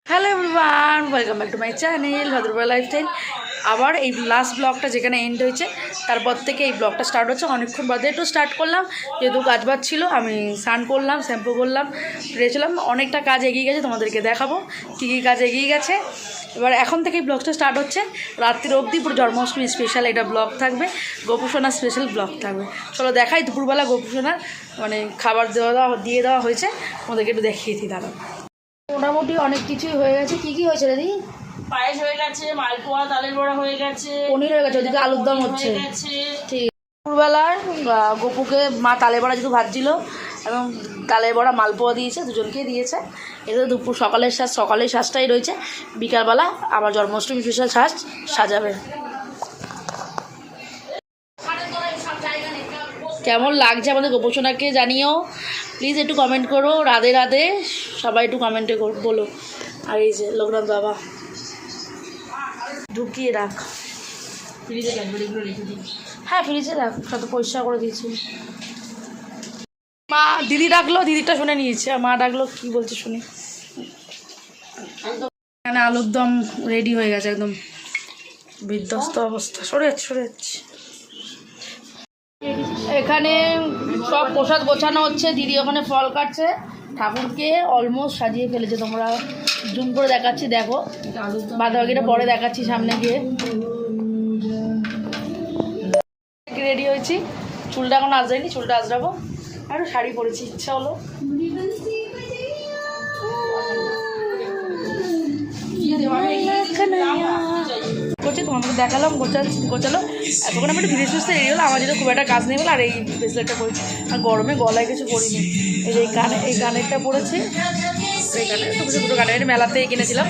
Hello everyone, welcome back to my channel Bhadrabela lifestyle. আবার এই last ব্লগটা যেখানে এন্ড হয়েছে তারপর থেকে এই ব্লগটা স্টার্ট হচ্ছে। অনেকক্ষণ বাদে একটু স্টার্ট করলাম, যেহেতু কাজ বাজ ছিল। আমি স্নান করলাম, শ্যাম্পু করলাম, ফ্রেছিলাম। অনেকটা কাজ এগিয়ে গেছে, তোমাদেরকে দেখাবো কী কী কাজ এগিয়ে গেছে। এবার এখন থেকেই ব্লগটা স্টার্ট হচ্ছে রাত্রির অবধি। পুরো জন্মাষ্টমী স্পেশাল এটা ব্লগ থাকবে, গোপুসোনার স্পেশাল ব্লগ থাকবে। চলো দেখাই দুপুরবেলা গোপুসোনার মানে খাবার দিয়ে দেওয়া হয়েছে, তোমাদেরকে একটু দেখিয়ে দিই। দাঁড়াও, মোটামুটি অনেক কিছুই হয়ে গেছে। কি কি হয়েছে রে? পায়েস হয়ে গেছে, মালপোয়া তালের বড়া হয়ে গেছে, পনির হয়ে গেছে, ওদিকে আলুর দম হচ্ছে। ঠিক, দুপুরবেলায় গপুকে মা তালের বড়া যেহেতু ভাজছিল এবং তালের বড়া মালপোয়া দিয়েছে, দুজনকেই দিয়েছে। এটা দুপুর সকালের সাজটাই রয়েছে। বিকালবেলা আবার জন্মাষ্টমী স্পেশাল সাজাবে। কেমন লাগছে আমাদের গোপসোনাকে জানিও প্লিজ, একটু কমেন্ট করো। রাধে রাধে সবাই একটু কমেন্টে বলো। আর এই যে লোকনাথ বাবা ঢুকিয়ে রাখ, ফ্রিজে ক্যাডবেরিগুলো রেখে দিই। হ্যাঁ ফ্রিজে রাখ, কত পরিষ্কার করে দিয়েছি। মা দিদি ডাকলো, দিদিটা শুনে নিয়েছে। মা ডাকলো, কি বলছে শুনি। এখানে আলুর দম রেডি হয়ে গেছে, একদম বিধ্বস্ত অবস্থা। সরে যাচ্ছে। এখানে সব প্রসাদ গোছানো হচ্ছে, দিদি ওখানে ফল কাটছে। ঠাকুরকে অলমোস্ট সাজিয়ে ফেলেছে, তোমরা জুম করে দেখাচ্ছি, দেখো। বাদবাকিটা পরে দেখাচ্ছি সামনে গিয়ে। রেডি হয়েছি, চুলটা এখন আজরাইনি, চুলটা আজরাবো। আর শাড়ি পরেছি, ইচ্ছা হলো। করছি তোমাকে দেখালাম, গোছালো। এতক্ষণ আমি একটু ধীরে সুস্থে রেডি হলো। আমার যেহেতু খুব একটা কাজ নেই বলে আর এই ব্রেসলেটটা পরেছি। আর গরমে গলায় কিছু পরিনি। এই কানেরটা পরেছি। এই কানের দুটো কানের মেলাতে কিনেছিলাম,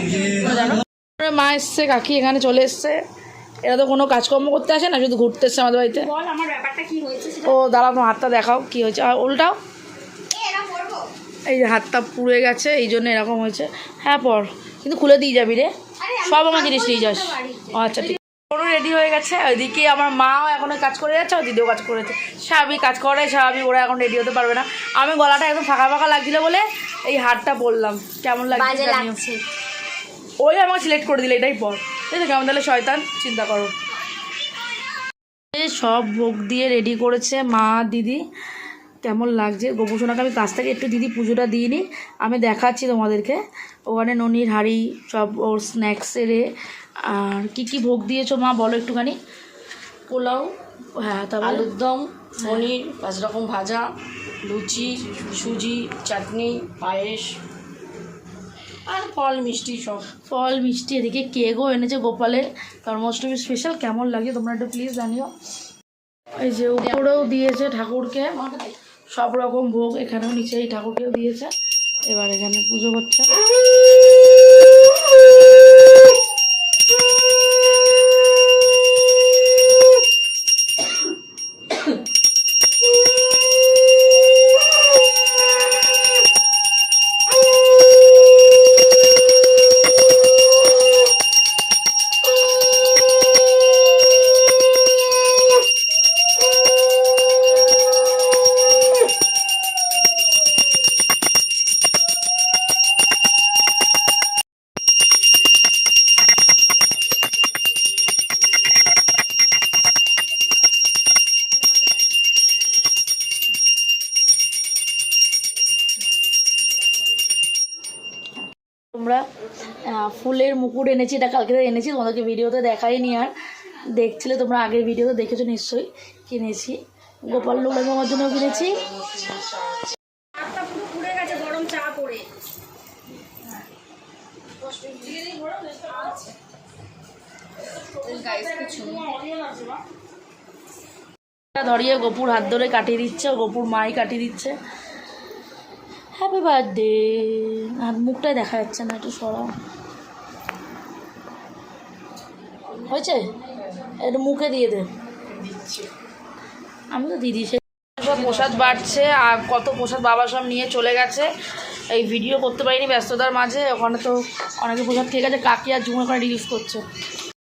জানো। মা এসছে, কাকি এখানে চলে এসছে। এরা তো কোনো কাজকর্ম করতে আসে না, শুধু ঘুরতে এসছে আমাদের বাড়িতে। ও দাঁড়াও, তোমার হাতটা দেখাও কি হয়েছে। আর উল্টাও, এই যে হাতটা পুড়ে গেছে, এই জন্য এরকম হয়েছে। হ্যাঁ পর, কিন্তু খুলে দিয়ে যাবি রে, সব আমার জিনিস নিয়ে যাস। আচ্ছা ঠিক। পুরো রেডি হয়ে গেছে। ওইদিকে আমার মাও এখনো কাজ করে যাচ্ছে, ওই দিদিও কাজ করেছে। স্বাভাবিক কাজ করে, স্বাভাবিক। ওরা এখন রেডি হতে পারবে না। আমি গলাটা একদম ফাঁকা ফাঁকা লাগছিল বলে এই হারটা পরলাম। কেমন লাগছে? ওই আমাকে সিলেক্ট করে দিলে, এটাই পর। ঠিক আছে, কেমন তাহলে শয়তান, চিন্তা করো। সব ভোগ দিয়ে রেডি করেছে মা দিদি। কেমন লাগছে গোপুসোনাকে। আমি কাছ থেকে একটু দিদি পুজোটা দিয়ে নিই, আমি দেখাচ্ছি তোমাদেরকে। ওখানে ননির হাঁড়ি সব ওর স্ন্যাক্সের। আর কি ভোগ দিয়েছো মা বলো একটুখানি। পোলাও, হ্যাঁ, তারপর আলুর দম, পনির, 5 রকম ভাজা, লুচি, সুজি, চাটনি, পায়েস আর ফল মিষ্টি সব। ফল মিষ্টি, এদিকে কেকও এনেছে গোপালের জন্মাষ্টমী স্পেশাল। কেমন লাগে তোমরা একটু প্লিজ জানিও। এই যে উপরেও দিয়েছে ঠাকুরকে সব রকম ভোগ, এখানেও নিচে এই ঠাকুরকেও দিয়েছে। এবার এখানে পুজো করছে। তোমরা ফুলের মুকুট এনেছি, এটা কালকে এনেছি, তোমাদেরকে ভিডিওতে দেখাইনি। আর দেখছিলে তোমরা, আগের ভিডিওতে দেখেছো নিশ্চয়ই। কিনেছি গোপাল লোক আমার জন্য কিনেছি। ধরিয়ে গোপুর হাত ধরে কাটিয়ে দিচ্ছে, গোপুর মাই কাটিয়ে দিচ্ছে। Happy birthday. হাত মুখটাই দেখা যাচ্ছে না, একটু সরাও। হয়েছে, একটু মুখে দিয়ে দে। আমি তো দিদি সে প্রসাদ বাড়ছে। আর কত প্রসাদ বাবা সব নিয়ে চলে গেছে। এই ভিডিও করতে পারিনি ব্যস্ততার মাঝে। ওখানে তো অনেকে প্রসাদ খেয়ে গেছে। কাকি আর ঝুমে ওখানে রিলস করছে।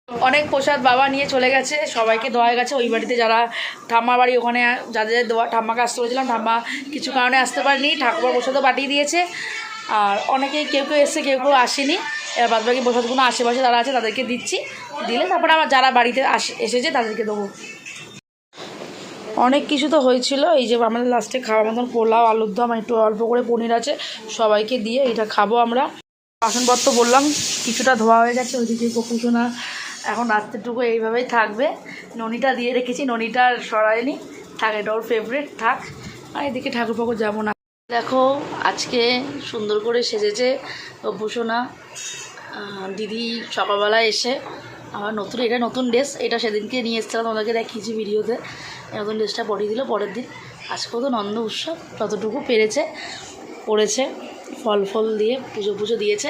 অনেক প্রসাদ বাবা নিয়ে চলে গেছে, সবাইকে দেওয়া গেছে। ওই বাড়িতে যারা ঠাম্মার বাড়ি, ওখানে যাদের দেওয়া, ঠাম্মাকে আসতে বলেছিলাম, ঠাম্মা কিছু কারণে আসতে পারেনি। ঠাকুমার প্রসাদও পাঠিয়ে দিয়েছে। আর অনেকেই কেউ কেউ এসছে, কেউ কেউ আসেনি। এবার বাদবাকি প্রসাদগুলো আশেপাশে যারা আছে তাদেরকে দিচ্ছি, দিলে তারপরে আবার যারা বাড়িতে এসেছে তাদেরকে দেবো। অনেক কিছু তো হয়েছিল। এই যে আমাদের লাস্টে খাওয়ার মতন পোলাও, আলুর দম, একটু অল্প করে পনির আছে, সবাইকে দিয়ে এটা খাবো আমরা। বাসনপত্র বললাম কিছুটা ধোয়া হয়ে গেছে, ওইদিকে গোপুসোনা এখন রাত্রেটুকু এইভাবেই থাকবে। ননিটা দিয়ে রেখেছি, ননিটা সরায়নি, থাক, এটা ওর ফেভারিট, থাক। আর এদিকে ঠাকুর ফাকুর যাবো না। দেখো আজকে সুন্দর করে সেজেছে গোপুসোনা। দিদি সকালবেলায় এসে আমার এটা নতুন ড্রেস, এটা সেদিনকে নিয়ে এসেছিলাম, তোমাদেরকে দেখিয়েছি ভিডিওতে। নতুন ড্রেসটা পরিয়ে দিল পরের দিন। আজকেও তো নন্দ উৎসব, যতটুকু পেরেছে পড়েছে, ফল ফল দিয়ে পুজো দিয়েছে।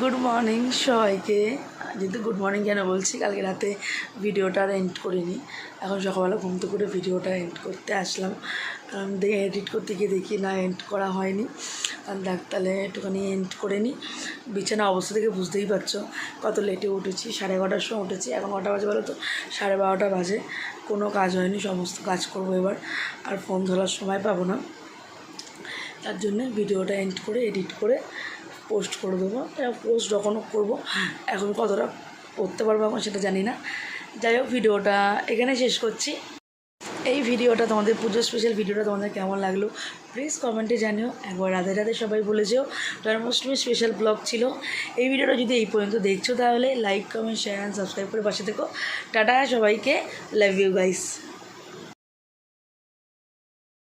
গুড মর্নিং সবাইকে। যেহেতু গুড মর্নিং কেন বলছি, কালকে রাতে ভিডিওটা আর এন্ড করিনি, এখন সকালবেলা ঘুম থেকে করে ভিডিওটা এন্ড করতে আসলাম। কারণ এডিট করতে গিয়ে দেখি না এন্ড করা হয়নি। দেখ তাহলে একটুখানি এন্ড করে নিই। বিছানা অবস্থা থেকে বুঝতেই পারছো কত লেটে উঠেছি, 11:30টার সময় উঠেছি, এখন কটা বাজে বলো তো? 12:30 বাজে। কোনো কাজ হয়নি, সমস্ত কাজ করবো এবার, আর ফোন ধরার সময় পাবো না। তার জন্যে ভিডিওটা এন্ড করে এডিট করে পোস্ট করে দেবো। এটা পোস্ট যখনও করবো, এখন কতটা করতে পারবো এখন সেটা জানি না। যাই হোক, ভিডিওটা এখানে শেষ করছি। এই ভিডিওটা তোমাদের পুজো স্পেশাল ভিডিওটা তোমাদের কেমন লাগলো প্লিজ কমেন্টে জানিও। একবার রাধে রাধে সবাই বলে যেও। জন্মাষ্টমী স্পেশাল ব্লগ ছিল। এই ভিডিওটা যদি এই পর্যন্ত দেখছো তাহলে like, comment, share and subscribe করে পাশে থেকো। টাটা সবাইকে, লাভ ইউ গাইস।